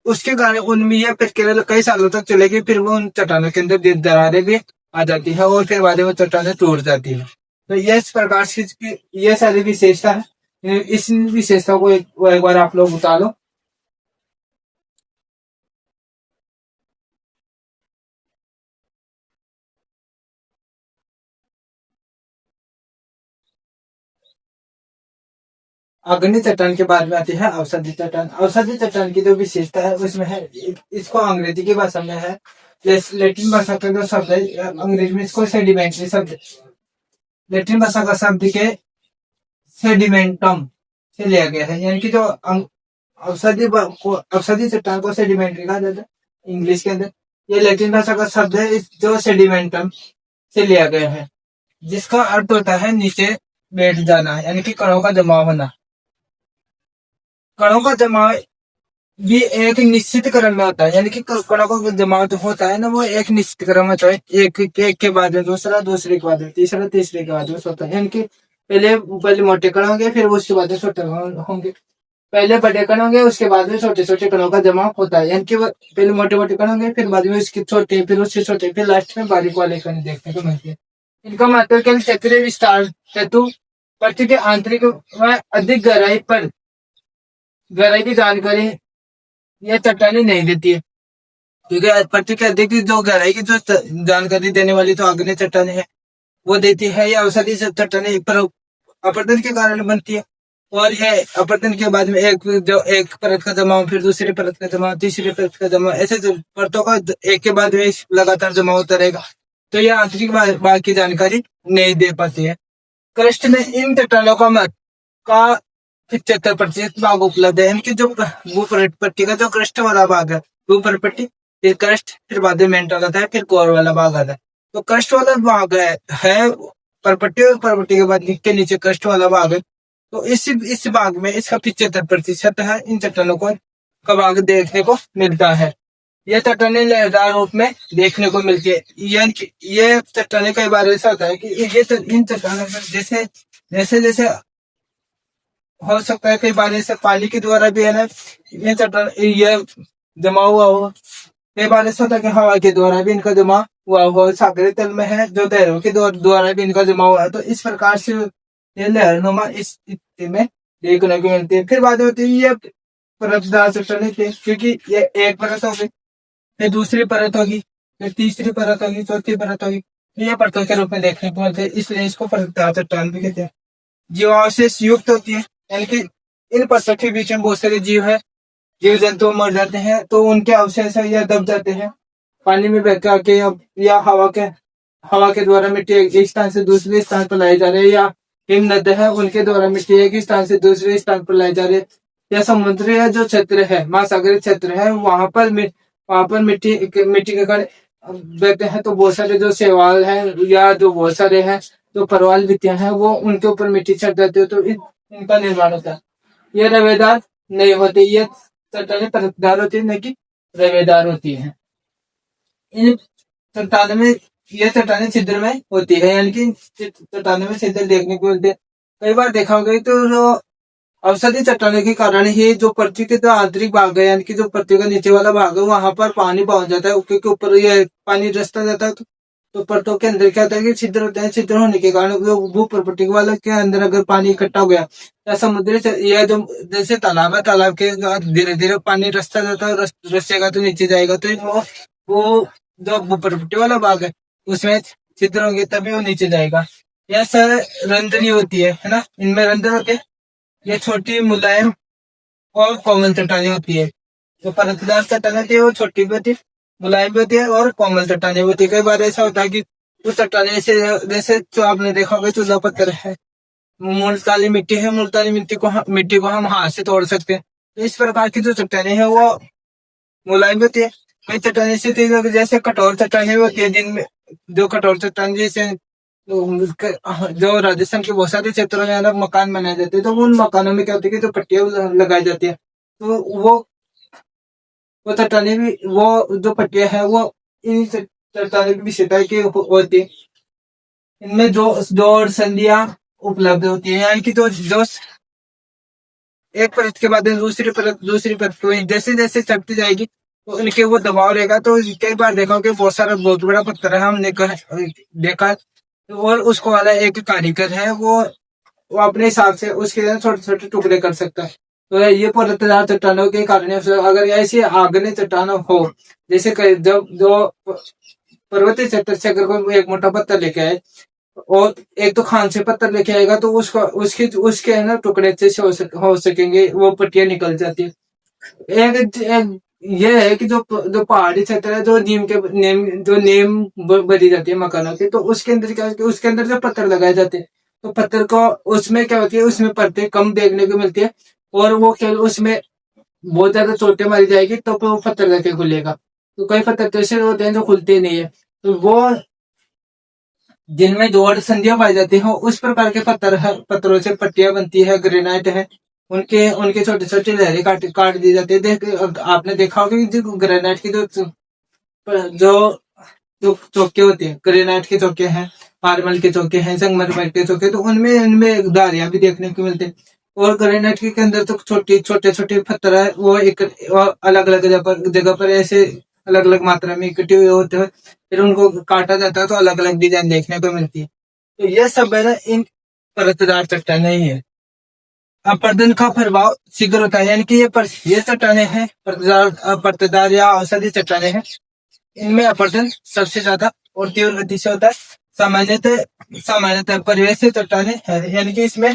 [SPEAKER 1] उसके कारण उनमें यह प्रक्रिया कई सालों तक चलेगी। फिर वो उन चट्टानों के अंदर दरारें भी आ जाती है और फिर बाद में चट्टानें टूट जाती है। तो ये इस प्रकार की ये सारी विशेषता है। इस विशेषता को एक बार आप लोग बता लो। अग्नि चट्टान के बाद में आती है औषधि चट्टान। औषधि चट्टान की जो विशेषता है उसमें है, इसको अंग्रेजी की भाषा में है, लैटिन भाषा का जो शब्द है अंग्रेजी में इसको सेडिमेंट्री शब्द, लैटिन भाषा का शब्द के सेडिमेंटम से लिया गया है, यानी कि जो औषधि चट्टान को सेडिमेंट्री कहा जाता है इंग्लिश के अंदर। ये लैटिन भाषा का शब्द है जो सेडिमेंटम से लिया गया है, जिसका अर्थ होता है नीचे बैठ जाना, यानी कि कणों का जमा होना। कणों का जमाव भी एक निश्चित क्रम में होता है, यानी कि कणों का जमाव जो होता है ना वो एक निश्चित क्रम में होता है। एक के बाद में दूसरा, दूसरे के बाद में तीसरा, तीसरे के बाद में होता है, यानी कि पहले मोटे कण होंगे, फिर उसके बाद में छोटे होंगे। पहले बड़े कण होंगे, उसके बाद में छोटे छोटे कणों का जमाव होता है, यानी कि पहले मोटे मोटे कण होंगे, फिर बाद में उसके छोटे, फिर उससे छोटे, फिर लास्ट में बारीक वाले कण देखने को मिलते हैं। इनका महत्व केवल चक्रीय विस्तार हेतु पृथ्वी के आंतरिक व अधिक गहराई की जानकारी यह चट्टानें नहीं देती है, क्योंकि पृथ्वी के अधिक जो गहराई की जो जानकारी देने वाली तो अग्नि चट्टानें है वो देती है। या औषधि चट्टानें अपरदन के कारण बनती है, और यह अपरदन के बाद में एक परत का जमाव, फिर दूसरी परत का जमाव, तीसरी परत का जमाव, ऐसे परतों का एक के बाद में लगातार जमाव होता रहेगा, तो यह आंतरिक भाग की जानकारी नहीं दे पाती है। क्रस्ट में इन चट्टानों का 75% भाग उपलब्ध है, इनकी जो भूपट्टी का जो क्रस्ट वाला भाग है, भूपट्टी, फिर क्रस्ट, फिर बाद में मेंटल आता है, फिर कोर वाला भाग आता है। तो क्रस्ट वाला भाग है परपट्टी, और परपट्टी के बाद के नीचे क्रस्ट वाला भाग है। तो इस भाग में इसका 75% है इन चट्टानों का भाग देखने को मिलता है। यह चट्टानें लहरदार रूप में देखने को मिलती है, यानी कि ये चट्टानें कई बार ऐसा होता है कि इन चट्टानों में जैसे जैसे हो सकता है कई बार ऐसे पानी के द्वारा भी है ना ये चट्टान ये जमा हुआ हो, कई बार ऐसा होता है कि हवा के द्वारा भी इनका जमा हुआ हुआ सागरीय तल में है, जो लहरों के द्वारा भी इनका जमा हुआ है। तो इस प्रकार से ये लहरनुमा इस स्थिति में देखने को मिलती है। फिर बात होती है ये परतदार चट्टानें क्योंकि ये एक परत होगी, फिर दूसरी परत होगी, फिर तीसरी परत होगी, चौथी परत होगी, तो ये परतों के रूप में देखने को मिलते हैं, इसलिए इसको परतदार चट्टान भी कहते हैं। जीवावशेष युक्त होती है, यानी कि इन परतों के बीच में बहुत सारे जीव जंतु मर जाते हैं, तो उनके अवशेष है या दब जाते हैं पानी में बह के आके, या हवा के द्वारा मिट्टी एक स्थान से दूसरे स्थान पर लाई जा रही है, या हिम नद है उनके द्वारा मिट्टी एक स्थान से दूसरे स्थान पर लाई जा रही है, या समुद्री जो क्षेत्र है, महासागरीय क्षेत्र है, वहां पर मिट्टी के कण बहते हैं, तो बहुत सारे जो शैवाल है या जो बहुत सारे हैं जो परवाल वित्तियां हैं वो उनके ऊपर मिट्टी छट जाती है, तो इनका निर्माण होता है। ये रवेदार नहीं होते, ये चट्टानें परतदार होती है, न कि रवेदार होती है। इन चट्टानों में ये चट्टानें छिद्र में होती है, यानी कि चट्टानों में छिद्र देखने को मिलते हैं। कई बार देखा होगा तो जो औषधि चट्टानों के कारण ही जो पृथ्वी के जो आंतरिक भाग है, यानी कि जो पृथ्वी का नीचे वाला भाग है, वहां पर पानी पहुंच जाता है, क्योंकि ऊपर ये पानी रसता जाता है, तो परतों के अंदर क्या होता है कि छिद्र होते हैं। छिद्र होने के कारण जो भू प्रपट्टी वाले के अंदर अगर पानी इकट्ठा हो गया, या समुद्री या जो जैसे तालाब है, तालाब के धीरे धीरे पानी रसता जाता है, रसेगा तो नीचे जाएगा, तो वो जो भू प्रपट्टी वाला भाग है उसमें छिद्र होंगे तभी वो नीचे जाएगा। यह सर रंध्री होती है ना, इनमें रंध्र होते हैं। ये छोटी मुलायम और कोमल चट्टानें होती है। जो परतदार चट्टानें होती है वो छोटी भी होती है, मुलायम भी होती है और कोमल चट्टानें होती है। कई बार ऐसा होता है कि कुछ चट्टानें से जैसे जो आपने देखा होगा चूल्हा पत्थर है, मुल्तानी मिट्टी है, मुल्तानी मिट्टी को हम हाथ से तोड़ सकते हैं। तो इस प्रकार की जो चट्टानें है वो मुलायम होती है। कई चट्टानें से जैसे कठोर चट्टानें होती है, जिनमें जो कठोर चट्टान जैसे जो राजस्थान के बहुत सारे क्षेत्रों में अलग मकान बनाए जाते हैं, तो उन मकानों में क्या होती है कि जो पट्टियां लगाई जाती है, तो वो चट्टानें भी, वो जो पट्टियां है वो इन चट्टानों की विशेषता की होती है। इनमें जो जोड़ संधियां उपलब्ध होती है, यानी कि जो एक परत के बाद दूसरी परत को जैसे जैसे चढ़ती जाएगी तो इनके वो दबाव रहेगा। तो कई बार देखा कि बहुत बड़ा पत्थर है, हमने देखा, और उसको वाला एक कारीगर है, वो अपने हिसाब से उसके छोटे छोटे टुकड़े कर सकता है। तो ये परतदार चट्टानों के कारण अगर ऐसी आग्नेय चट्टान हो, जैसे जब जो पर्वतीय क्षेत्र से अगर कोई एक मोटा पत्थर लेके आए और एक तो खान से पत्थर लेके आएगा, तो उसको उसके है ना टुकड़े अच्छे से हो सकेंगे, वो पट्टियां निकल जाती है। एक ये है कि जो पहाड़ी क्षेत्र है, जो नीम बनी जाती है मकानों की, तो उसके अंदर क्या होती है, उसके अंदर जो पत्थर लगाए जाते हैं, तो पत्थर को उसमें क्या होती है, उसमें परतें कम देखने को मिलती है, और वो केवल उसमें बहुत ज्यादा चोटें मारी जाएगी तो वो पत्थर जाके खुलेगा। तो कई पत्थर तो ऐसे होते हैं जो खुलते नहीं है, तो वो जिनमें जोड़ संधियां पाई जाती हैं उस प्रकार के पत्थरों से पट्टियां बनती है, ग्रेनाइट है, उनके उनके छोटे छोटे लहरें काट काट दी जाती है। आपने देखा होगा कि जो ग्रेनाइट की जो जो चौके होते हैं, ग्रेनाइट के चौके हैं, मार्बल के चौके हैं, संगमरमर के चौके, तो उनमें उनमें धारियां भी देखने को मिलती है। और ग्रेनाइट के अंदर तो छोटे छोटे पत्थर है, वो एक अलग अलग जगह पर ऐसे अलग अलग मात्रा में इकट्ठे हुए होते हैं, फिर उनको काटा जाता है तो अलग अलग डिजाइन देखने को मिलती है। तो यह सब है ना इन परतदार चट्टानें ही है। अपरदन का प्रभाव शीघ्र होता है, यानी कि ये चट्टानें हैं परतदार या औषधि चट्टानें हैं, इनमें अपरदन सबसे ज्यादा और तीव्र गति से होता है। सामान्यतः परिवेश से चट्टानें है, यानी कि इसमें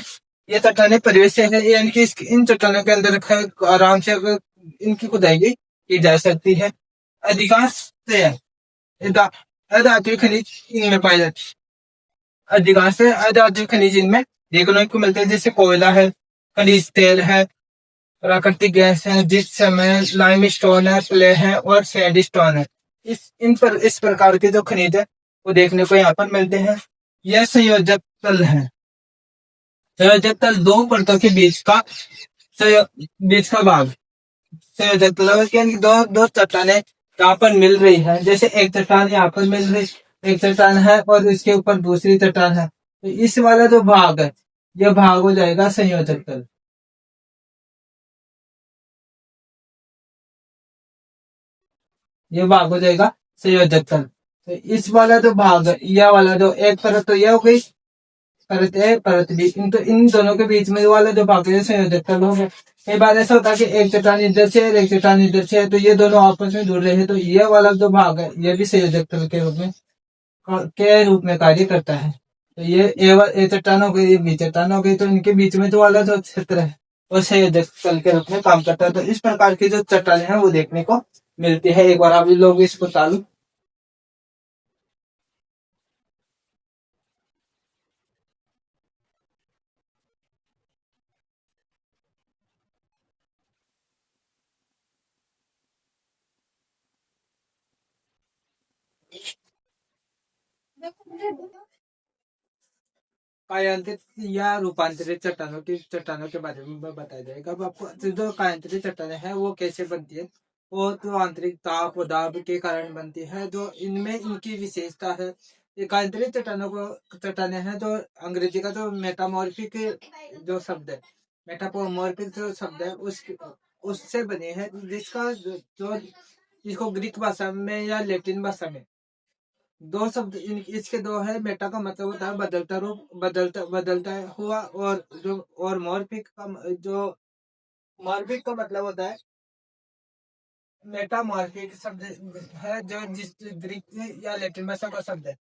[SPEAKER 1] ये चट्टानें परिवेश से है, यानी कि इन चट्टानों के अंदर आराम से अगर इनकी खुदाई की जा सकती है। अधिकांश अधातु खनिज इनमें पाए जाते हैं। अधिकांश अधातु खनिज इनमें देखने को मिलते हैं, जैसे कोयला है, खनिज तेल है, प्राकृतिक गैस है, जिस समय लाइम स्टोन है, क्ले है और सैंडस्टोन है। इस प्रकार के जो खनिज है वो देखने को यहाँ पर मिलते हैं। यह संयोजक तल है। संयोजक तल दो परतों के बीच का भाग संयोजक तल, यानी दो चट्टानें यहाँ पर मिल रही है, जैसे एक चट्टान यहाँ पर मिल रही, एक चट्टान है और इसके ऊपर दूसरी चट्टान है, तो इस वाला जो भाग है यह भाग हो जाएगा संयोजक तल। ये भाग हो जाएगा संयोजक तल। तो इस वाला जो भाग, यह वाला जो एक परत तो यह हो गई, परत ए परत बी, इन तो इन दोनों के बीच में वाला जो भाग है संयोजक तल हो गया। कई बार ऐसा होता है कि एक चट्टान इधर से है एक चट्टान इधर से है, तो ये दोनों आपस में जुड़ रहे हैं, तो ये वाला जो भाग है ये भी संयोजक तल के रूप में कार्य करता है। तो ये ए चट्टान हो गई, ये बी चट्टान हो गई, तो इनके बीच में जो वाला जो क्षेत्र है वो संयोजक तल के रूप में काम करता है। तो इस प्रकार की जो चट्टानें हैं वो देखने को मिलती है। एक बार आप लोग इसको तालु। कायांतरित या रूपांतरित चट्टानों के बारे में बताया जाएगा। अब आपको जो कायांतरित चट्टानें हैं वो कैसे बनती है, वो तो आंतरिक ताप और दाब के कारण बनती है, जो इनमें इनकी विशेषता है। ये कायांतरित चट्टानें हैं जो अंग्रेजी का जो मेटामॉर्फिक जो शब्द है, मेटामॉर्फिक जो शब्द है उससे बने हैं, जिसका जो इसको ग्रीक भाषा में या लैटिन भाषा में दो शब्द इसके दो है। मेटा का मतलब होता है बदलता रूप, बदलता हुआ, और जो और मॉर्फिक का मतलब होता है मेटामॉर्फिक शब्द है, जो जिस ग्रीक या लैटिन भाषा का शब्द है।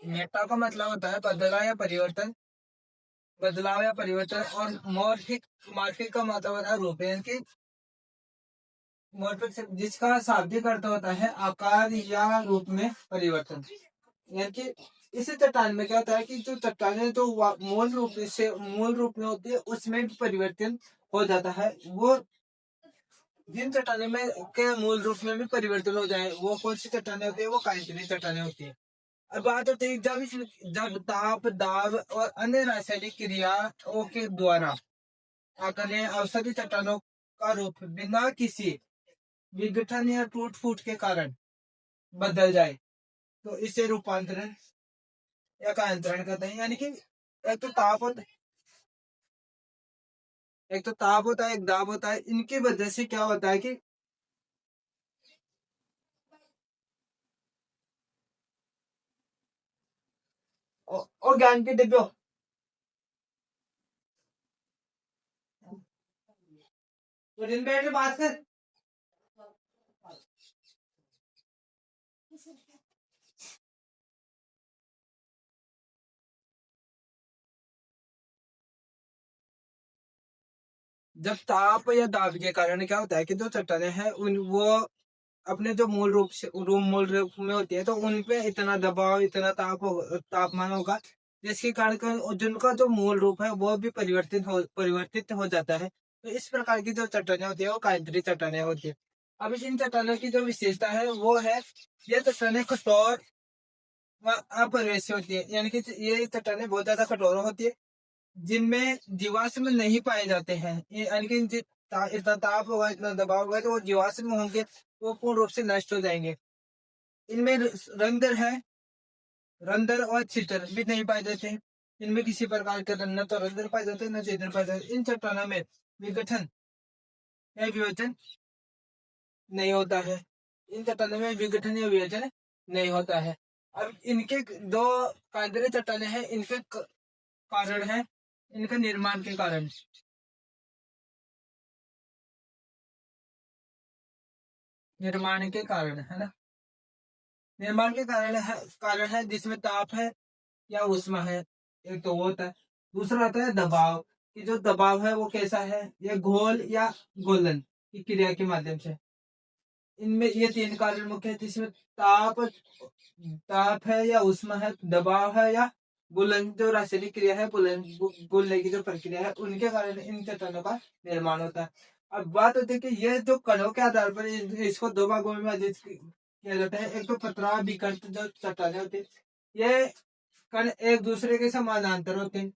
[SPEAKER 1] मेटा का मतलब होता है बदलाव या परिवर्तन, और मॉर्फिक का मतलब होता है रूप, यानी कि मॉर्फिक जिसका शाब्दिक अर्थ होता है आकार या रूप में परिवर्तन। यानी कि इसी चट्टान में क्या होता है कि जो चट्टाने तो मूल रूप में होती है उसमें भी परिवर्तन हो जाता है। वो जिन चट्टाने में के मूल रूप में भी परिवर्तन हो जाए वो कौन सी चट्टाने होती है, वो कायांतरित चट्टाने होती है। अब बात होती है जब ताप दाब और अन्य रासायनिक क्रियाओं के द्वारा आकर्षण औषधि चट्टानों का रूप बिना किसी विघटन या टूट फूट के कारण बदल जाए, तो इसे रूपांतरण या कायांतरण कहते हैं। यानी कि एक तो ताप होता है एक दाब होता है, इनकी वजह से क्या होता है कि और ज्ञान के डिब्बे तो दिन बैठ के बात कर। जब ताप या दाब के कारण क्या होता है कि जो चट्टाने हैं उन वो अपने जो मूल रूप में होती है, तो उनपे इतना दबाव इतना तापमान होगा जिसके कारण जिनका जो मूल रूप है वो भी परिवर्तित हो जाता है। तो इस प्रकार की जो चट्टानें होती है वो कायांतरित चट्टानें होती है। अब इन चट्टानों की जो विशेषता है वो है ये चट्टानें कठोर व अपरिवेशी होती है, यानी कि ये चट्टानें बहुत ज्यादा कठोर होती है, जिनमें जीवाश्म नहीं पाए जाते हैं। यानी कि इतना ताप होगा इतना दबाव होगा तो वो जीवाश्म होंगे, वो पूर्ण रूप से नष्ट हो जाएंगे। इनमें रंध्र है, रंध्र और छिद्र भी नहीं पाए जाते हैं। इनमें किसी प्रकार के न तो रंध्र पाए जाते हैं न छिद्र पाए जाते हैं। इन चट्टानों में विघटन या वियोजन नहीं होता है। इन चट्टानों में विघटन या वियोजन नहीं होता है। अब इनके दो कायदे चट्टाने हैं, इनके कारण है इनका निर्माण के कारण है ना, निर्माण के कारण है जिसमें ताप है या उष्मा है, एक तो वो होता है। दूसरा होता है दबाव, कि जो दबाव है वो कैसा है, ये घोल या गोलन की क्रिया के माध्यम से। इनमें ये तीन कारण मुख्य है, जिसमें ताप ताप है या उष्मा है, दबाव है या गुलन जो रासायनिक क्रिया है, गुलने की जो प्रक्रिया है, उनके कारण इन चट्टानों का निर्माण होता है। अब बात होती है कि ये जो कणों के आधार पर इसको दो भागों में विभाजित किया जाता है। एक तो पतरा विकर्ण जो चट्टाने होती है, ये कण एक दूसरे के समानांतर होते हैं,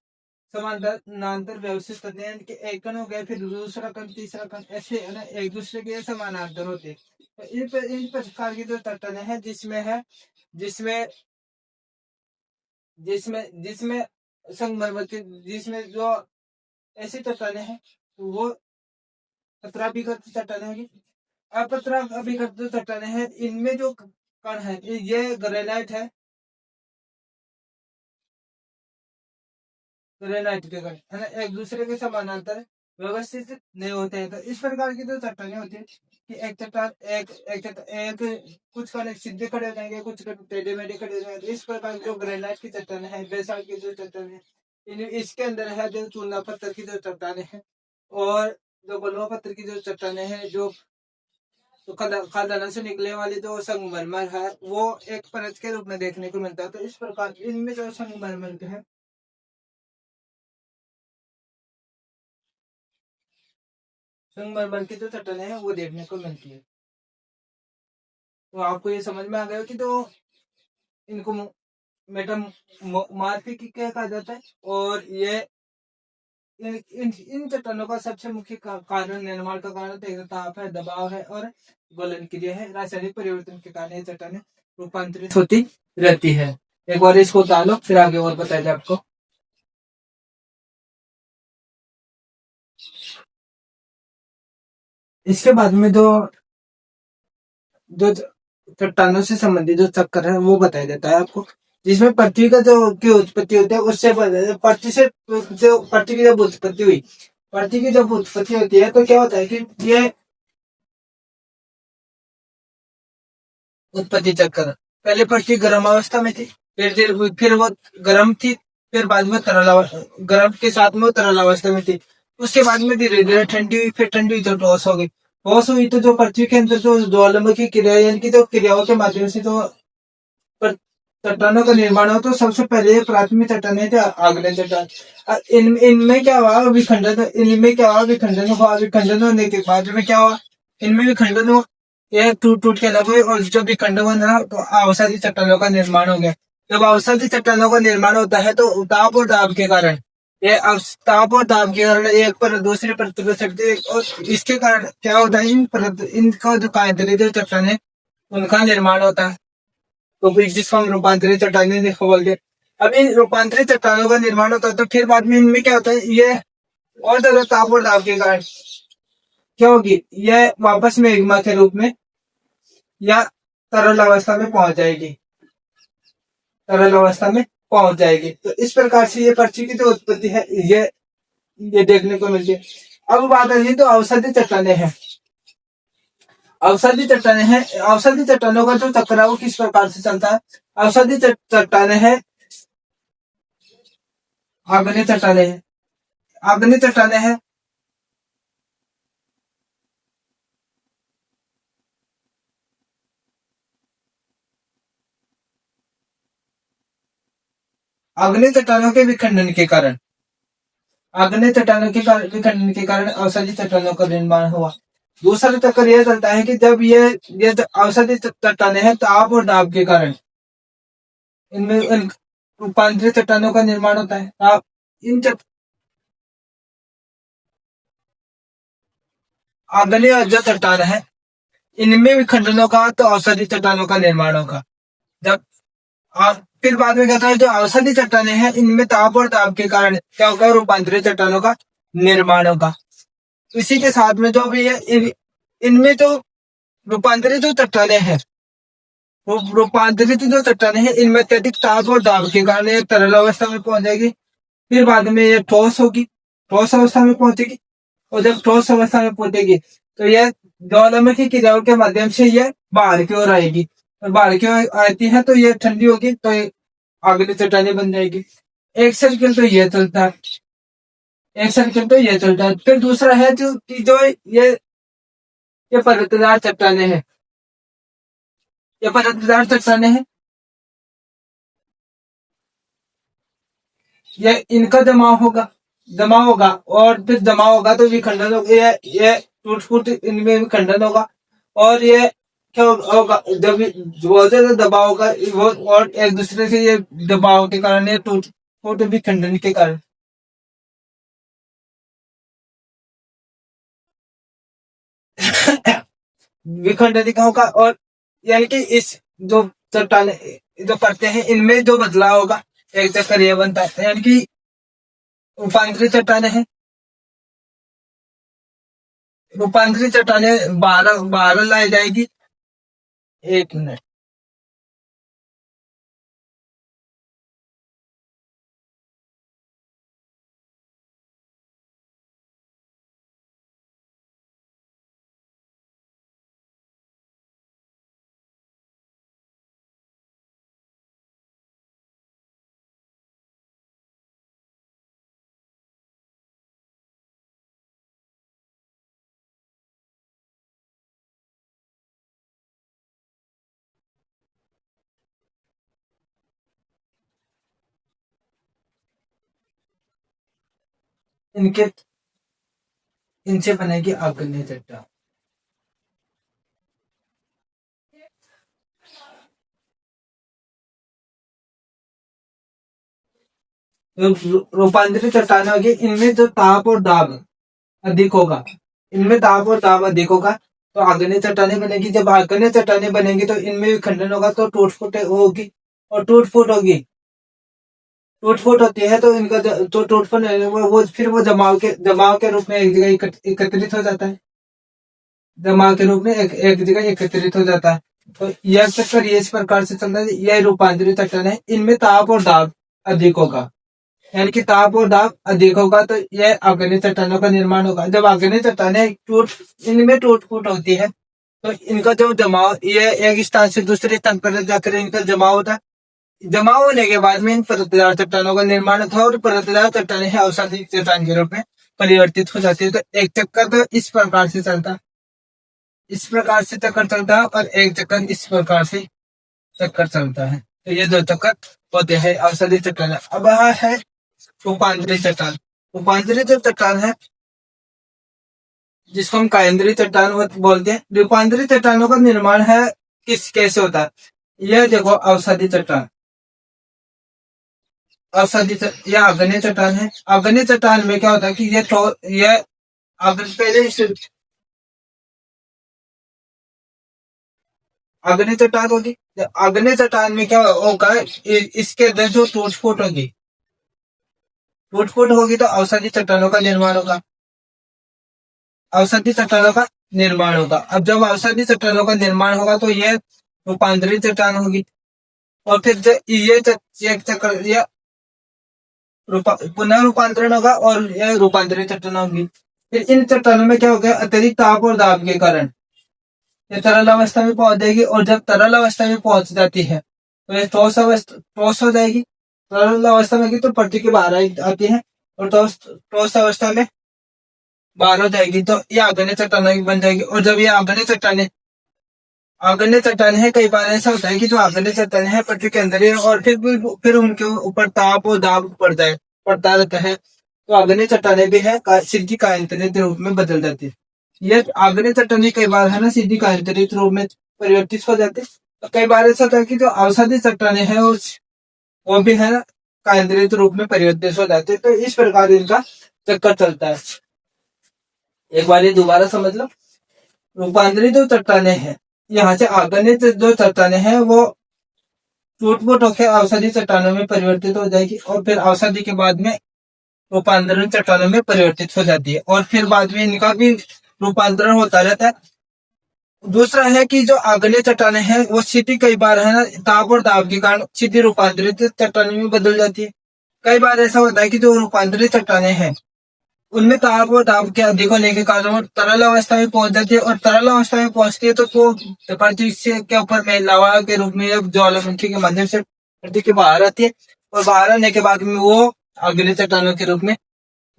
[SPEAKER 1] समानांतर व्यवस्थित होते हैं कि एक कण हो गया फिर दूसरा कण तीसरा कण, ऐसे है ना, एक दूसरे के समानांतर होते हैं। तो इन प्रकार की जो चट्टाने हैं जिसमें जिसमें जिसमें संगमरमर के जिसमें जो ऐसी चट्टाने हैं तो वो पतरा भी करती चट्टाने होगी। अपतरा अभिघटित जो चट्टाने हैं इनमें जो कण है ये ग्रेनाइट है, ग्रेनाइट के कण है ना, एक दूसरे के समानांतर व्यवस्थित नहीं होते हैं। तो इस प्रकार की जो चट्टानें होती है कि एक चट्टान एक कुछ कण सीधे खड़े हो जाएंगे, कुछ कण टेढ़े मेढ़े खड़े हो जाएंगे। इस प्रकार जो ग्रेनाइट की चट्टानें हैं, बेसाल्ट की जो चट्टानें हैं, इसके अंदर है जो चूना पत्थर की जो चट्टानें हैं और जो बलुआ पत्थर की जो चट्टानें हैं, जो तो खदानों से निकलने वाली जो संगमरमर है वो एक परत के रूप में देखने को मिलता है। तो इस प्रकार इनमें जो संगमरमर है, संगमरमर की जो चट्टानें हैं वो देखने को मिलती है। तो आपको ये समझ में आ गया कि तो इनको मेटामॉर्फिक क्या कहा जाता है। और ये इन चट्टानों का सबसे मुख्य कारण, निर्माण का कारण ताप है, दबाव है और गलन क्रिया है। रासायनिक परिवर्तन के कारण ये चट्टानें रूपांतरित होती रहती है। एक बार इसको डालो फिर आगे और बताया आपको। इसके बाद में जो चट्टानों से संबंधित जो चक्कर है वो बताया जाता है आपको, जिसमें पृथ्वी का जो की उत्पत्ति होती है उससे पृथ्वी की जब उत्पत्ति हुई, पृथ्वी की जब उत्पत्ति होती है तो क्या होता है कि ये उत्पत्ति चक्कर, पहले पृथ्वी गर्म अवस्था में थी, फिर वो गर्म थी, फिर बाद में गर्म के साथ में वो तरल अवस्था में थी। उसके बाद में धीरे धीरे ठंडी हुई, फिर ठंडी हुई तो ठोस हो गई, ठोस हुई तो जो पृथ्वी के अंदर जो ज्वालामुखी क्रिया यानी कि जो क्रियाओं के माध्यम से जो चट्टानों का निर्माण हो, तो सबसे पहले प्राथमिक चट्टान थे आग्नेय चट्टान। इनमें क्या हुआ विखंडन, इनमें क्या हुआ विखंडन हुआ, विखंडन होने के बाद में क्या हुआ, इनमें विखंडन हुआ, ये टूट टूट के अलग हुए और जो विखंडन हुआ तो अवसादी चट्टानों का निर्माण हो गया। जब अवसादी चट्टानों का निर्माण होता है तो ताप और दाब के कारण, ये ताप और दाब के कारण एक पर दूसरी परत पर चढ़ती है और इसके कारण क्या होता है, इनका जो कायदे जो चट्टान है उनका निर्माण होता है। तो जिसको हम रूपांतरित चट्टानें बोलते हैं। अब इन रूपांतरित चट्टानों का निर्माण होता है तो फिर बाद में इनमें क्या होता है, ये और ज्यादा ताप और दाब के कारण क्या होगी, यह वापस में एग्मा के रूप में या तरल अवस्था में पहुंच जाएगी, तरल अवस्था में पहुंच जाएगी। तो इस प्रकार से ये पृथ्वी की जो उत्पत्ति है ये देखने को मिलती है। अब बात आ रही तो औषधि चट्टानें हैं, औषधि चट्टानें हैं, औषधि चट्टानों का जो चक्र है वो किस प्रकार से चलता है। औषधि चट्टानें हैं, आग्नेय चट्टानें हैं, आग्नेय चट्टानें हैं, आग्नेय चट्टानों के विखंडन के कारण, आग्नेय चट्टानों के विखंडन के कारण औषधि चट्टानों का निर्माण हुआ। दूसरा चक्कर यह चलता है कि जब ये औषधि चट्टानें हैं ताप और दाब के कारण इनमें रूपांतरित चट्टानों का निर्माण होता है। ताप इन आग्नेय जो चट्टान है इनमें विखंडनों का तो औषधि चट्टानों का निर्माण होगा। जब फिर बाद में कहता है जो औषधि चट्टानें हैं इनमें ताप और दाब के कारण क्या होगा, रूपांतरित चट्टानों का निर्माण होगा। इसी के साथ में जो भी है इनमें जो रूपांतरित जो चट्टानें हैं, रूपांतरित जो चट्टानें हैं इनमें अत्यधिक ताप और दाब के कारण ये तरल अवस्था में पहुंच जाएगी, फिर बाद में ये ठोस होगी, ठोस अवस्था में पहुंचेगी और जब ठोस अवस्था में पहुंचेगी तो यह ज्वालामुखी क्रियाओं के माध्यम से ये बाहर की ओर आएगी, और बाहर की ओर आती है तो ये ठंडी होगी तो अगली चट्टानें बन जाएगी। एक सर्किल तो ये चलता है, एक सर्किल तो ये चलता है। फिर दूसरा है जो ये परतदार चट्टानें हैं, ये परतदार चट्टानें हैं, ये इनका जमाव होगा, जमाव होगा और फिर जमाव होगा तो विखंडन होगा, ये टूट फूट इनमें विखंडन होगा और ये क्या होगा, जब बहुत ज्यादा दबाव होगा वो और एक दूसरे से ये दबाव के कारण ये टूट फूट विखंडन के कारण विखंडन का होगा। और यानी कि इस जो चट्टान जो करते हैं इनमें जो बदलाव होगा एक चक्कर ये बनता है, यानी कि रूपांतरित चट्टानें हैं, रूपांतरित चट्टानें 12 लाई जाएगी। 1 मिनट। इनके इनसे बनेगी आग्नेय चट्टान। रूपांतरित चट्टान होगी, इनमें जो ताप और दाब अधिक होगा, इनमें ताप और दाब अधिक होगा तो आग्नेय चट्टानें बनेगी। जब आग्नेय चट्टानें बनेंगी तो इनमें विखंडन होगा तो टूट फूट होगी, और टूट फूट होगी, टूट फूट होती है तो इनका जो टूट फूट है वो फिर वो जमाव के रूप में एक जगह एकत्रित हो जाता है, जमाव के रूप में एक जगह एकत्रित हो जाता है। तो यह चक्कर ये इस प्रकार से चलता है। यह रूपांतरित चट्टान है, इनमें ताप और दाब अधिक होगा, यानी कि ताप और दाब अधिक होगा तो यह आग्नेय चट्टानों का निर्माण होगा। जब आग्नेय चट्टानें इनमें टूट फूट होती है तो इनका जो जमाव, ये एक स्थान से दूसरे स्थान पर जाकर इनका जमाव होता है। जमाव होने के बाद में इन परतदार चट्टानों का निर्माण होता है और परतदार चट्टानें है औषधि चट्टान के रूप में परिवर्तित हो जाती है। तो एक चक्कर तो इस प्रकार से चलता है, इस प्रकार से चक्कर चलता है, और एक चक्कर इस प्रकार से चक्कर चलता है। तो ये दो चक्कर होते हैं औषधि चट्टान। अब है रूपांतरित चट्टान। रूपांतरित चट्टान है जिसको हम कायंद्रीय चट्टान बोलते हैं। रूपांतरित चट्टानों का निर्माण है कैसे होता है, यह देखो औषधि चट्टान, यह आग्नेय चट्टान है। आग्नेय चट्टान में क्या होता है कि ये पहले आग्नेय चट्टान होगी। आग्नेय चट्टान में क्या होगा, इसके अंदर जो टूट फूट होगी, टूट फूट होगी तो औषधि चट्टानों का निर्माण होगा, औषधि चट्टानों का निर्माण होगा। अब जब औषधि चट्टानों का निर्माण होगा तो यह रूपांतरित चट्टान होगी, और फिर ये चक्कर यह पुनः रूपांतरण होगा और यह रूपांतरित चट्टान होगी। फिर इन चट्टानों में क्या होगा, अत्यधिक ताप और दाब के कारण ये तरल अवस्था में पहुंच जाएगी, और जब तरल अवस्था में पहुंच जाती है तो ये ठोस हो जाएगी। तरल अवस्था में की तो पट्टी के बाहर आती है, और ठोस अवस्था में बाहर हो जाएगी तो ये आग्नेय चट्टान बन जाएगी। और जब ये आग्नेय चट्टान है, कई बार ऐसा होता है कि जो आग्नेय चट्टान है पृथ्वी के अंदर है और फिर उनके ऊपर ताप और दाब पड़ता रहता है, तो आग्नेय चट्टानें भी है सीधी कायांतरित रूप में बदल जाती है। यह आग्नेय चट्टानें कई बार है ना सीधी कायांतरित रूप में परिवर्तित हो जाती है। तो कई बार ऐसा होता है कि जो औषधि चट्टानें है वो भी है ना कायांतरित रूप में परिवर्तित हो जाते हैं। तो इस प्रकार इनका चक्कर चलता है। एक बार ये दोबारा समझ लो। रूपांतरित जो चट्टानें हैं, यहाँ से आग्नेय जो चट्टानें हैं वो टूट फूट होकर औषधि चट्टानों में परिवर्तित हो जाएगी, और फिर औषधि के बाद में रूपांतरण चट्टानों में परिवर्तित हो जाती है, और फिर बाद में इनका भी रूपांतरण होता रहता है। दूसरा है कि जो आग्नेय चट्टानें हैं वो सीधी कई बार है ना ताप और दाब के कारण सीधी रूपांतरित चट्टानों में बदल जाती है। कई बार ऐसा होता है कि जो रूपांतरित चट्टानें हैं उनमें ताप और दाब के अधिक होने के कारण तरल अवस्था में पहुंच जाती है, और तरल अवस्था में पहुंचती है तो वो पृथ्वी के ऊपर में लावा के रूप में ज्वालामुखी के माध्यम से पृथ्वी के बाहर आती है, और बाहर आने के बाद में वो आग्नेय चट्टानों के रूप में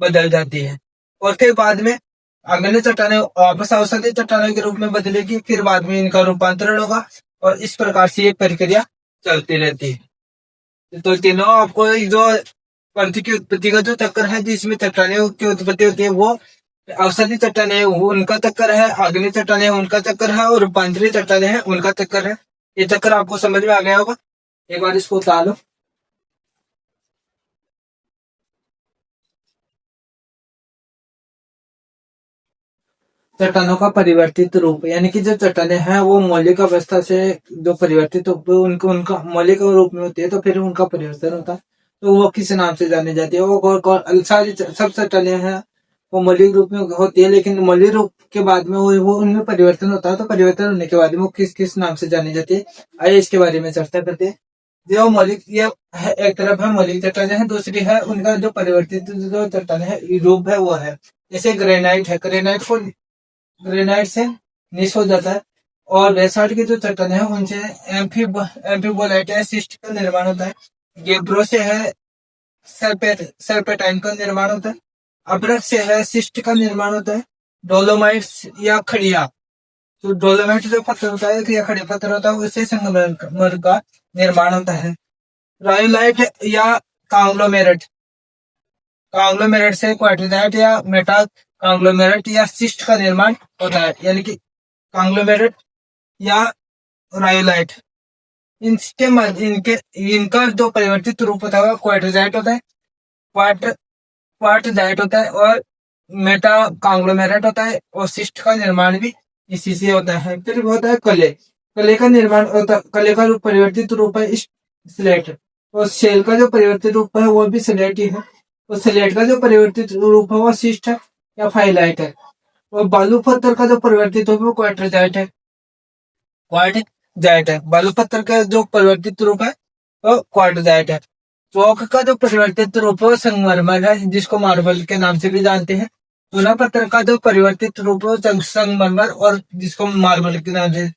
[SPEAKER 1] बदल जाती है, और फिर बाद में आग्नेय चट्टानें वापस औषधि चट्टानों के रूप में बदलेगी, फिर बाद में इनका रूपांतरण होगा, और इस प्रकार से ये प्रक्रिया चलती रहती है। तो तीनों आपको जो पृथ्वी की उत्पत्ति का जो चक्कर है जिसमें चट्टानें की उत्पत्ति होती है वो औषधि चट्टानें वो उनका चक्कर है, आग्नेय चट्टानें उनका चक्कर है, और रूपांतरित चट्टानें हैं उनका चक्कर है। ये चक्कर आपको समझ में आ गया होगा। एक बार इसको उतार लो। चट्टानों का परिवर्तित रूप, यानी कि जो चट्टानें हैं वो मौलिक अवस्था से जो परिवर्तित उनका मौलिक रूप में होती है तो फिर उनका परिवर्तन होता है, तो वो किस नाम से जानी जाती है। वो सारी सब चट्टानें हैं वो मौलिक रूप में होती है, लेकिन मौलिक रूप के बाद में वो उनमें परिवर्तन होता है। तो परिवर्तन होने के बाद में वो किस किस नाम से जानी जाती है, आइए इसके बारे में चर्चा करते हैं। जो मौलिक, ये एक तरफ है मौलिक चट्टानें है, दूसरी है उनका जो परिवर्तित जो चट्टानें है रूप है वो है। जैसे ग्रेनाइट है, ग्रेनाइट से निश हो जाता है। और बेसाल्ट की जो चट्टानें है उनसे एम्फीबोलाइट सिस्ट का निर्माण होता है। गेब्रो से है सर्पेटाइन का निर्माण होता है। अब्रक से है सिस्ट का निर्माण होता है। डोलोमाइट्स या खड़िया, तो डोलोमाइट जो पत्थर होता है या खड़िया पत्थर होता है उससे संगमरमर का निर्माण होता है। रायोलाइट या कांग्लोमेरेट से क्वार्टजाइट या मेटा कांग्लोमेरेट या सिस्ट का निर्माण होता है, यानी कि कांग्लोमेरेट या रायोलाइट। इनका जो परिवर्तित रूप होता है क्वार्टजाइट होता है, क्वार्टजाइट होता है और मेटा कांग्लोमेरेट होता है, और सिस्ट का निर्माण भी इसी से होता है। फिर होता है कले का निर्माण होता है। कले का परिवर्तित रूप है स्लेट, और शेल का जो परिवर्तित रूप है वो भी स्लेट ही है। और स्लेट का जो परिवर्तित रूप है वो सिस्ट है या फाइलाइट है। और बालू पत्थर का जो परिवर्तित रूप है वो क्वार्टजाइट है। बालू पत्थर का जो परिवर्तित रूप है वो क्वार्टजाइट है। चौक का जो परिवर्तित रूप है वो संगमरमर है, जिसको मार्बल के नाम से भी जानते हैं। चूना पत्थर का जो परिवर्तित रूप है संगमरमर, और जिसको मार्बल के नाम से।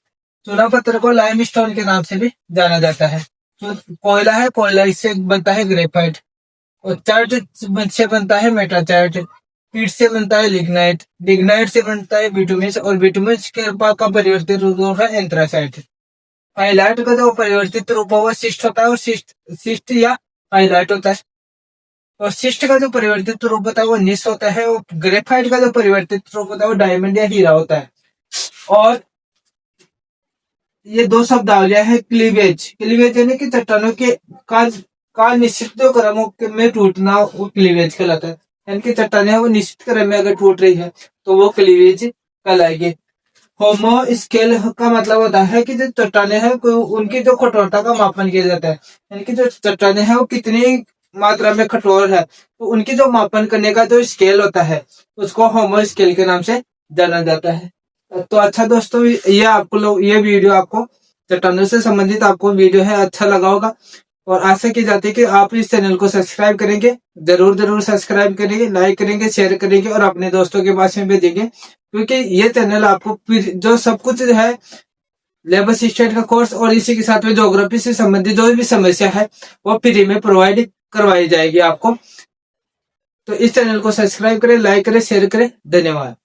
[SPEAKER 1] चूना पत्थर को लाइमस्टोन के नाम से भी जाना जाता है। तो कोयला है, कोयला इससे बनता है ग्रेफाइट। और चार्ट से बनता है मेटाचार्ट। पीट से बनता है लिग्नाइट से बनता है बिटुमिस, और बिटुमिस के का परिवर्तित रूप है एंथ्रासाइट। हाइलाइट का जो परिवर्तित रूप है वो सिस्ट होता है, और सिस्ट या हाइलाइट होता है। और सिस्ट का जो परिवर्तित रूप होता है वो निस होता है। और ग्रेफाइट का जो परिवर्तित रूप होता है वो डायमंड या हीरा होता है। और ये दो शब्दावलियां है। क्लीवेज यानी कि चट्टानों के का निश्चित जो क्रमों में टूटना वो क्लीवेज कहलाता है। यानी कि चट्टानें वो निश्चित क्रम में अगर टूट रही है तो वो क्लीवेज कहलाएगी। होमो स्केल का मतलब होता है कि जो चट्टानें हैं उनकी जो कठोरता का मापन किया जाता है, यानी कि जो चट्टानें हैं वो कितनी मात्रा में कठोर है, तो उनकी जो मापन करने का जो स्केल होता है उसको होमो स्केल के नाम से जाना जाता है। तो अच्छा दोस्तों, ये वीडियो आपको चट्टानों से संबंधित आपको वीडियो है अच्छा लगा होगा, और आशा की जाती है कि आप इस चैनल को सब्सक्राइब करेंगे। जरूर सब्सक्राइब करेंगे, लाइक करेंगे, शेयर करेंगे और अपने दोस्तों के पास में भेजेंगे, क्योंकि ये चैनल आपको जो सब कुछ है लेबर असिस्टेंट का कोर्स और इसी के साथ में ज्योग्राफी से संबंधित जो भी समस्या है वो फ्री में प्रोवाइड करवाई जाएगी आपको। तो इस चैनल को सब्सक्राइब करें, लाइक करें, शेयर करें। धन्यवाद।